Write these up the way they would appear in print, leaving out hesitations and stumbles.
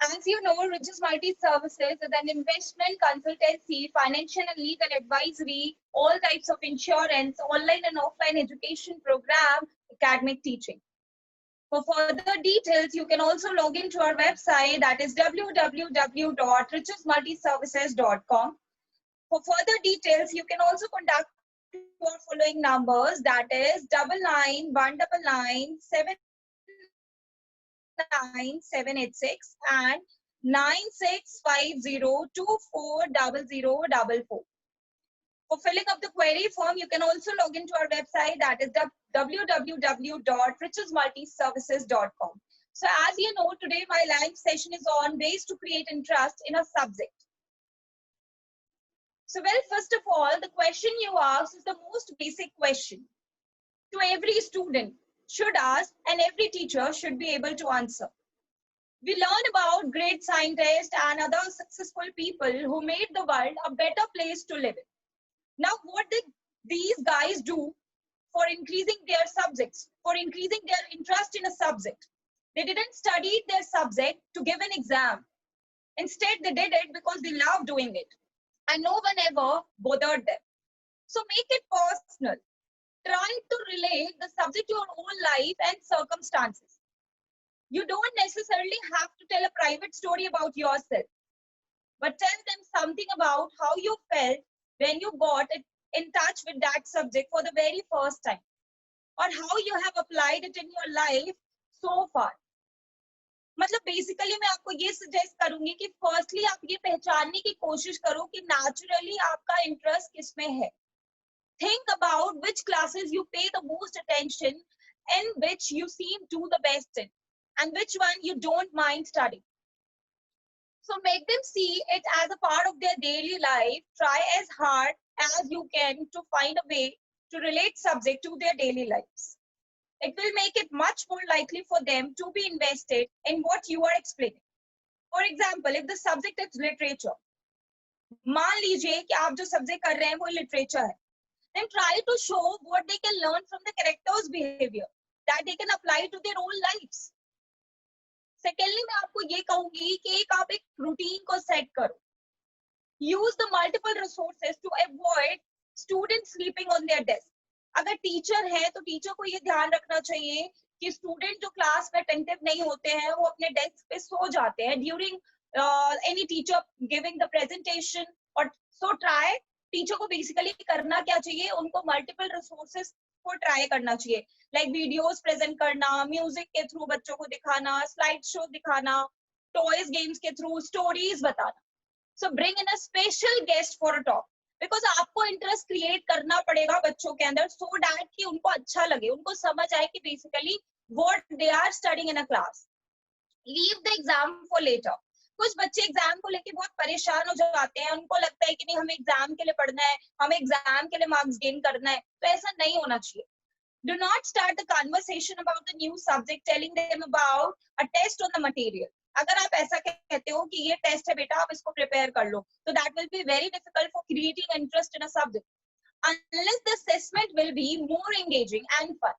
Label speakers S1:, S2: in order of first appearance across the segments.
S1: As you know, Riches Multi Services is an investment consultancy, financial and legal advisory, all types of insurance, online and offline education program, academic teaching. For further details, you can also log into our website, that is www.richesmultiservices.com. For further details, you can also contact to our following numbers, that is 99 199 786 and 9650240044. For filling up the query form, you can also log into our website, that is www.richesmultiservices.com. So as you know, today my live session is on ways to create interest in a subject. So well, first of all, the question you asked is the most basic question to every student should ask and every teacher should be able to answer. We learn about great scientists and other successful people who made the world a better place to live in. Now, what did these guys do for increasing their subjects, for increasing their interest in a subject? They didn't study their subject to give an exam. Instead, they did it because they love doing it. And no one ever bothered them. So make it personal. Try to relate the subject to your own life and circumstances. You don't necessarily have to tell a private story about yourself, but tell them something about how you felt when you got in touch with that subject for the very first time, or how you have applied it in your life so far. मतलब basically मैं आपको ये suggest करूंगी कि firstly आप ये पहचानने की कोशिश करो कि नेचुरली आपका इंटरेस्ट किसमें है. Think about which classes you pay the most attention and which you seem to the best in, and which one you don't mind studying. So make them see it as a part of their daily life. Try as hard as you can to find a way to relate subject to their daily lives. It will make it much more likely for them to be invested in what you are explaining. For example, if the subject is literature, मान लीजिए कि आप जो subject कर रहे हैं वो literature है, then try to show what they can learn from the characters' behavior that they can apply to their own lives. Secondly, मैं आपको ये कहूंगी कि आप एक रूटीन को सेट करो. Use the multiple resources to avoid students sleeping on their desk. अगर टीचर है तो टीचर को ये ध्यान रखना चाहिए कि स्टूडेंट जो क्लास में अटेंटिव नहीं होते हैं वो अपने डेस्क पे सो जाते हैं during any teacher giving the presentation. और सो ट्राई टीचर को बेसिकली करना क्या चाहिए, उनको मल्टीपल रिसोर्सेस को ट्राई करना चाहिए, लाइक वीडियोस प्रेजेंट करना, म्यूजिक के थ्रू बच्चों को दिखाना, स्लाइड शो दिखाना, टॉयज गेम्स के थ्रू स्टोरीज बताना. सो bring in a special guest for a talk, because आपको इंटरेस्ट क्रिएट करना पड़ेगा बच्चों के अंदर सो दैट कि उनको अच्छा लगे, उनको समझ आए कि basically what they are studying in a class. Leave the exam for later. कुछ बच्चे एग्जाम को लेके बहुत परेशान हो जाते हैं, उनको लगता है कि नहीं हमें एग्जाम के लिए पढ़ना है, हमें एग्जाम के लिए मार्क्स गेन करना है. तो ऐसा नहीं होना चाहिए. Do not start the conversation about the new subject telling them about a test on the material. अगर आप ऐसा कहते हो कि ये टेस्ट है बेटा आप इसको प्रिपेयर कर लो, तो that will be very difficult for creating interest in a subject unless the assessment will be more engaging and fun.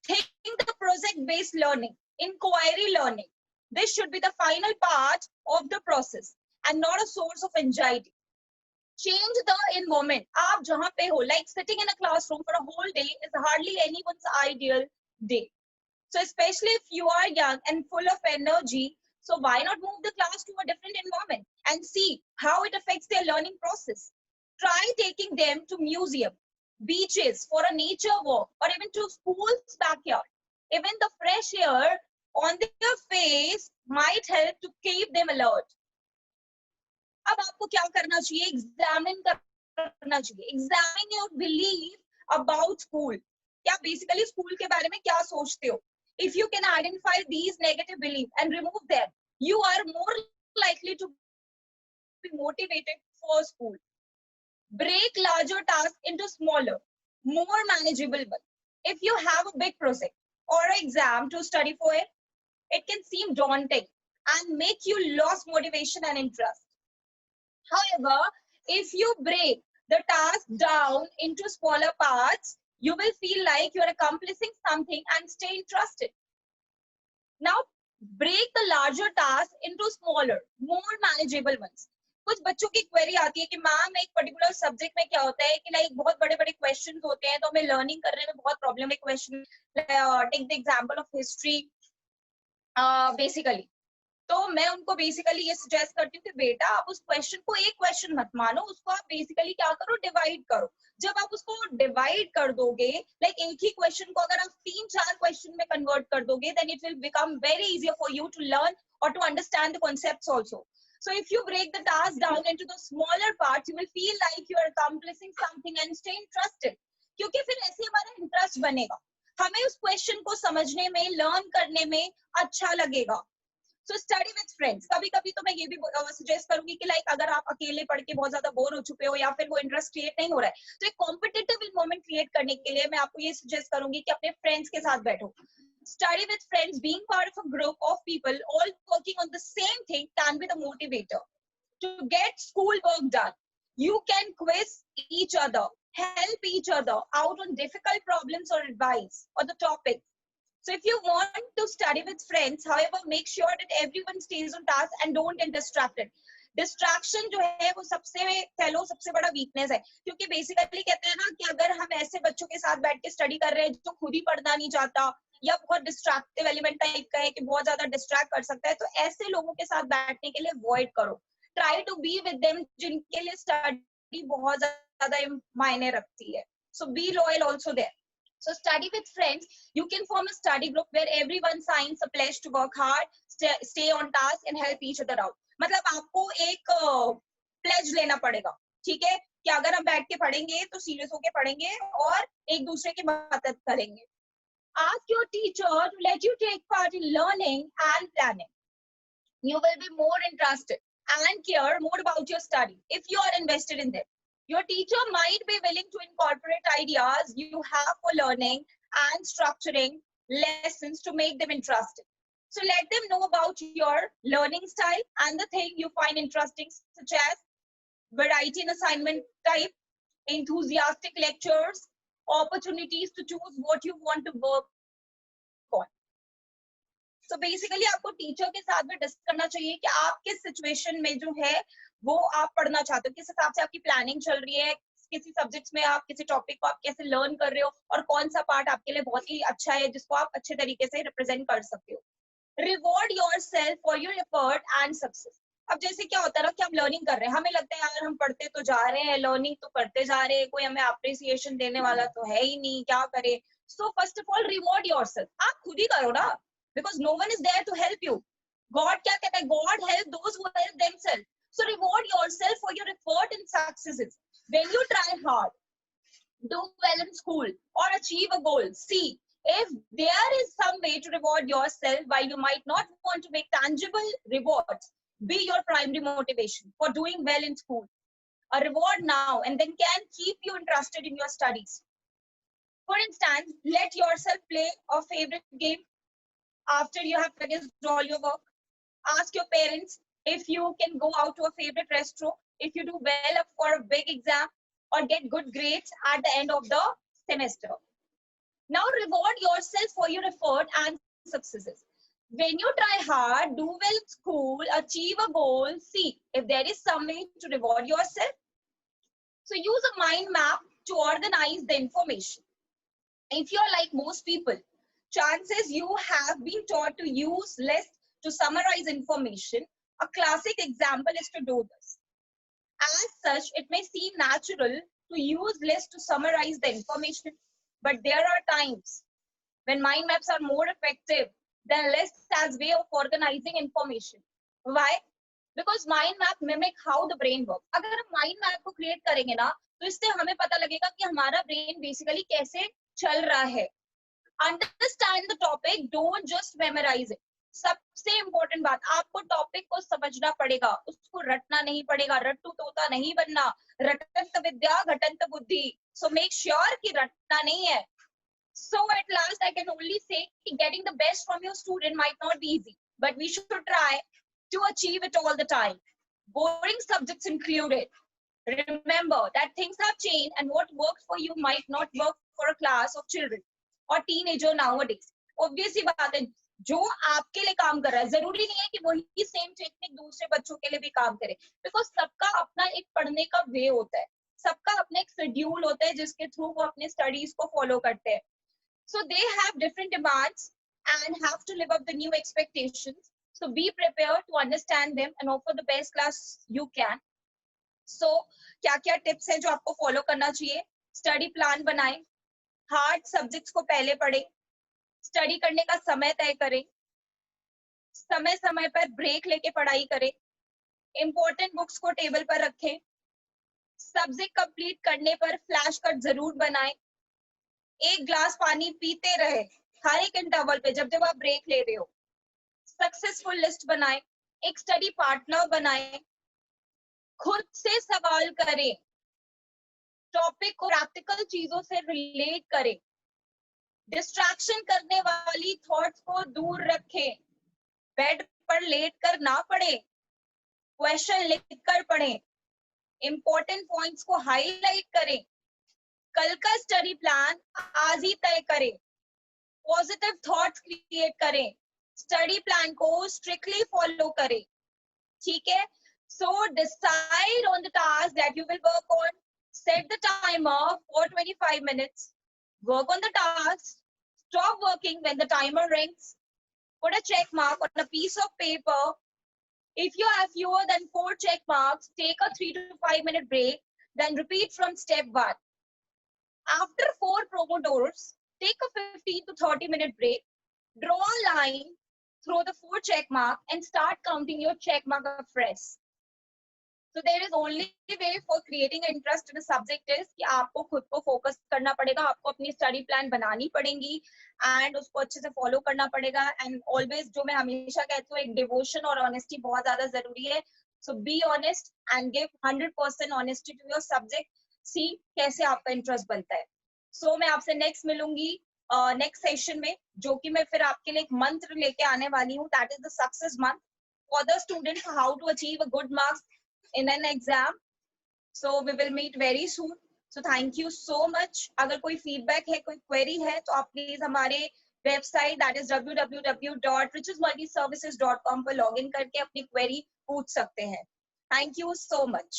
S1: Think the project based learning, inquiry learning. This should be the final part of the process and not a source of anxiety. Change the environment. आप जहाँ पे हो, like sitting in a classroom for a whole day is hardly anyone's ideal day. So especially if you are young and full of energy, so why not move the class to a different environment and see how it affects their learning process. Try taking them to museum, beaches for a nature walk, or even to school's backyard. Even the fresh air on their face might help to keep them alert. अब आपको क्या करना चाहिए, examine करना चाहिए. Examine your belief about school. क्या basically school के बारे में क्या सोचते हो. If you can identify these negative belief and remove them, you are more likely to be motivated for school. Break larger tasks into smaller, more manageable ones. If you have a big project or an exam to study for it, it can seem daunting and make you lose motivation and interest. However, if you break the task down into smaller parts, you will feel like you are accomplishing something and stay interested. Now, break the larger task into smaller, more manageable ones. कुछ बच्चों की query आती है कि ma'am एक particular subject में क्या होता है कि लाइक बहुत बड़े बड़े क्वेश्चंस होते हैं तो हमें लर्निंग करने में बहुत प्रॉब्लम है. Question take the example of history basically. तो मैं उनको बेसिकली ये सजेस्ट करती हूँ कि बेटा आप उस क्वेश्चन को एक क्वेश्चन मत मानो, उसको आप बेसिकली क्या करो, डिवाइड करो. जब आप उसको डिवाइड कर दोगे, लाइक एक ही क्वेश्चन को अगर आप 3-4 क्वेश्चन में कन्वर्ट कर दोगे, then it will become very easier for you to learn और to understand the concepts also. So if you break the task down into the smaller parts, you will feel like you are accomplishing something and stay interested. क्योंकि फिर ऐसे हमारा interest बनेगा, हमें उस question को समझने में, लर्न करने में अच्छा लगेगा. So study with friends. कभी कभी तो मैं ये भी सजेस्ट करूंगी कि लाइक अगर आप अकेले पढ़ के बहुत ज्यादा बोर हो चुके हो या फिर वो इंटरेस्ट क्रिएट नहीं हो रहा है, तो एक कॉम्पिटिटिव मोमेंट क्रिएट करने के लिए मैं आपको ये सजेस्ट करूंगी कि अपने फ्रेंड्स के साथ बैठो. Study with friends, being part of a group of people all working on the same thing can be the motivator to get school work done. You can quiz each other, help each other out on difficult problems or advice or the topic. So if you want to study with friends, however, make sure that everyone stays on task and don't get distracted. Distraction जो है वो सबसे कह लो सबसे बड़ा weakness है, क्योंकि basically कहते हैं ना कि अगर हम ऐसे बच्चों के साथ बैठ के स्टडी कर रहे हैं जो खुद ही पढ़ना नहीं चाहता या बहुत डिस्ट्रैक्टिव एलिमेंट टाइप का है कि बहुत ज्यादा डिस्ट्रैक्ट कर सकता है, तो ऐसे लोगों के साथ बैठने के लिए अवॉइड करो. Try to be with them जिनके लिए स्टडी बहुत ज्यादा मायने रखती है. So be loyal also there. So study with friends. You can form a study group where everyone signs a pledge to work hard, stay on task and help each other out. मतलब आपको एक pledge लेना पड़ेगा, ठीक है, कि अगर हम बैठ के पढ़ेंगे तो सीरियस होके पढ़ेंगे और एक दूसरे की मदद करेंगे. Ask your teacher to let you take part in learning and planning. You will be more interested and care more about your study if you are invested in them. Your teacher might be willing to incorporate ideas you have for learning and structuring lessons to make them interesting. So let them know about your learning style and the thing you find interesting, such as variety in assignment type, enthusiastic lectures, opportunities to choose what you want to work on. So basically आपको teacher के साथ भी discuss करना चाहिए कि आप किस situation में जो है वो आप पढ़ना चाहते हो, किस हिसाब से आपकी प्लानिंग चल रही है, किसी सब्जेक्ट्स में आप किसी टॉपिक को आप कैसे लर्न कर रहे हो और कौन सा पार्ट आपके लिए बहुत ही अच्छा है जिसको आप अच्छे तरीके से रिप्रेजेंट कर सकते हो. Reward yourself for your effort and success. अब जैसे क्या होता है ना कि हम लर्निंग कर रहे हैं, हमें लगता है यार हम पढ़ते तो जा रहे हैं, लर्निंग तो करते जा रहे हैं, कोई हमें अप्रिसिएशन देने वाला तो है ही नहीं, क्या करे. So first of all reward yourself. आप खुद ही करो ना, because no one is there to help you. God क्या कहता है, God help those who help themselves. So reward yourself for your effort and successes. When you try hard, do well in school or achieve a goal, see if there is some way to reward yourself. While you might not want to make tangible rewards be your primary motivation for doing well in school, a reward now and then can keep you interested in your studies. For instance, let yourself play a favorite game after you have finished all your work. Ask your parents if you can go out to a favorite restaurant if you do well for a big exam or get good grades at the end of the semester. Now reward yourself for your effort and successes. When you try hard, do well in school, achieve a goal, see if there is some way to reward yourself. So use a mind map to organize the information. If you're like most people, chances you have been taught to use lists to summarize information. A classic example is to do this. As such, it may seem natural to use lists to summarize the information, but there are times when mind maps are more effective than lists as way of organizing information. Why? Because mind map mimic how the brain works. अगर हम mind map को create करेंगे ना, तो इससे हमें पता लगेगा कि हमारा brain basically कैसे चल रहा है. Understand the topic, don't just memorize it. सबसे इम्पोर्टेंट बात, आपको टॉपिक को समझना पड़ेगा, उसको रटना नहीं पड़ेगा. रट्टू तोता नहीं बनना. रटंत विद्या घटंत बुद्धि. So make sure कि रटना नहीं है. So at last I can only say getting the best from your student might not be easy, but we should try to achieve it all the time, boring subjects included. Remember that things have changed and what works for you might not work for a class of children or teenager nowadays. Obviously बात है, जो आपके लिए काम कर रहा है, जरूरी नहीं है कि वही सेम टेक्निक दूसरे बच्चों के लिए भी काम करे, बिकॉज सबका अपना एक पढ़ने का वे होता है, सबका अपना एक शेड्यूल होता है जिसके थ्रू वो अपने स्टडीज को फॉलो करते हैं. So they have different demands and have to live up the new expectations. So be prepared to understand them and offer the best class you can. So क्या क्या टिप्स है जो आपको फॉलो करना चाहिए? स्टडी प्लान बनाएं, hard subjects को पहले पढ़ें, स्टडी करने का समय तय करें, समय समय पर ब्रेक लेके पढ़ाई करें, इंपॉर्टेंट बुक्स को टेबल पर रखें, सब्जेक्ट कंप्लीट करने पर फ्लैश कार्ड जरूर बनाएं, एक ग्लास पानी पीते रहे हर एक इंटरवल पे जब जब आप ब्रेक ले रहे हो, सक्सेसफुल लिस्ट बनाएं, एक स्टडी पार्टनर बनाएं, खुद से सवाल करें, टॉपिक को प्रैक्टिकल चीजों से रिलेट करें, डिस्ट्रैक्शन करने वाली थॉट्स को दूर रखें, बेड पर लेट कर ना पढ़े, क्वेश्चन लिखकर पढ़ें, इंपॉर्टेंट पॉइंट्स को हाईलाइट करें, कल का स्टडी प्लान आज ही तय करें, पॉजिटिव थॉट्स क्रिएट करें, स्टडी प्लान को स्ट्रिक्टली फॉलो करें. ठीक है? So decide on the task that you will work on. Set the timer for 25 minutes. Work on the task. Stop working when the timer rings. Put a check mark on a piece of paper. If you have fewer than 4 check marks, take a 3 to 5 minute break. Then repeat from step 1. After 4 Pomodoros, take a 15 to 30 minute break. Draw a line through the 4 check mark and start counting your check mark afresh. So there is only way for creating interest in a subject is कि आपको खुद को focus करना पड़ेगा, आपको अपनी study plan बनानी पड़ेगी एंड उसको अच्छे से फॉलो करना पड़ेगा. एंड ऑलवेज जो मैं हमेशा कहती हूँ, एक डिवोशन और ऑनेस्टी बहुत ज्यादा जरूरी है. So be honest and give 100% honesty to your subject. See कैसे आपका इंटरेस्ट बनता है. सो मैं आपसे नेक्स्ट मिलूंगी नेक्स्ट सेशन में, जो कि मैं फिर आपके लिए एक मंत्र लेके आने वाली हूँ. That is the success month for the student, how to achieve a good marks in an exam. So we will meet very soon. So thank you so much. अगर कोई feedback है, कोई query है, तो आप प्लीज हमारे website that is www.richesmultiservices.com पर log in करके अपनी query पूछ सकते हैं. Thank you so much.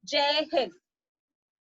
S1: जय हिंद.